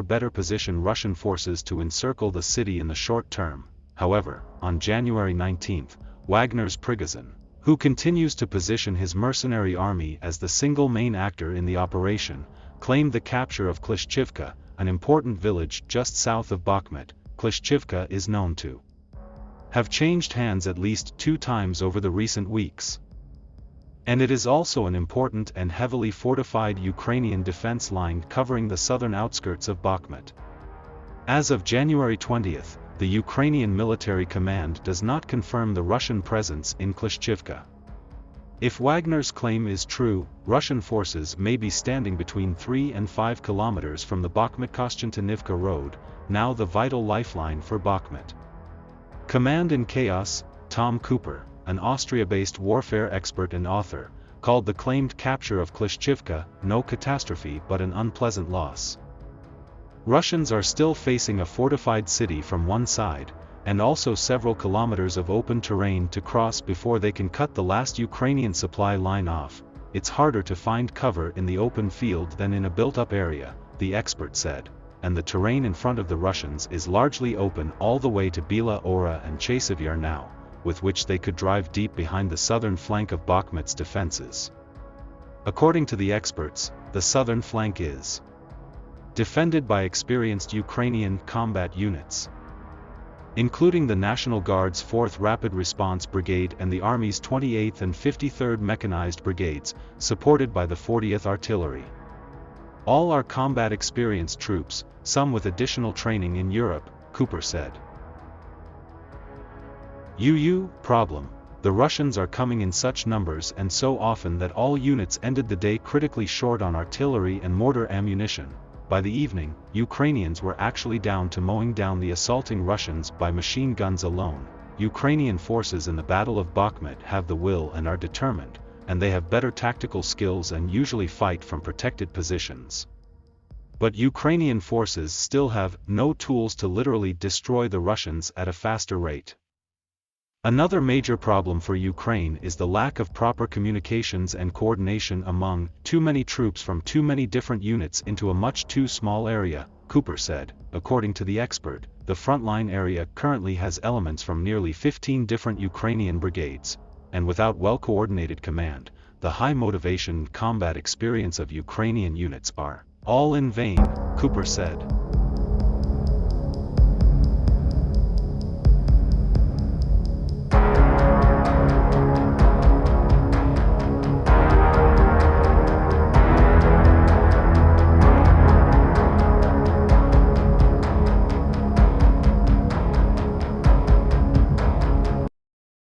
better position Russian forces to encircle the city in the short term. However, on January 19, Wagner's Prigozhin, who continues to position his mercenary army as the single main actor in the operation, claimed the capture of Klishchivka, an important village just south of Bakhmut. Klishchivka is known to have changed hands at least 2 times over the recent weeks. And it is also an important and heavily fortified Ukrainian defense line covering the southern outskirts of Bakhmut. As of January 20, the Ukrainian military command does not confirm the Russian presence in Klishchivka. If Wagner's claim is true, Russian forces may be standing between 3 and 5 kilometers from the Bakhmut-Kostantinivka road, now the vital lifeline for Bakhmut. Command in Chaos, Tom Cooper, an Austria-based warfare expert and author, called the claimed capture of Klishchivka no catastrophe but an unpleasant loss. Russians are still facing a fortified city from one side, and also several kilometers of open terrain to cross before they can cut the last Ukrainian supply line off. It's harder to find cover in the open field than in a built-up area, the expert said, and the terrain in front of the Russians is largely open all the way to Bila Ora and Chasivyar now, with which they could drive deep behind the southern flank of Bakhmut's defenses. According to the experts, the southern flank is defended by experienced Ukrainian combat units, including the National Guard's 4th Rapid Response Brigade and the Army's 28th and 53rd Mechanized Brigades, supported by the 40th Artillery. All are combat-experienced troops, some with additional training in Europe, Cooper said. Problem. The Russians are coming in such numbers and so often that all units ended the day critically short on artillery and mortar ammunition. By the evening, Ukrainians were actually down to mowing down the assaulting Russians by machine guns alone. Ukrainian forces in the Battle of Bakhmut have the will and are determined, and they have better tactical skills and usually fight from protected positions. But Ukrainian forces still have no tools to literally destroy the Russians at a faster rate. Another major problem for Ukraine is the lack of proper communications and coordination among too many troops from too many different units into a much too small area, Cooper said. According to the expert, the frontline area currently has elements from nearly 15 different Ukrainian brigades, and without well-coordinated command, the high motivation and combat experience of Ukrainian units are all in vain, Cooper said.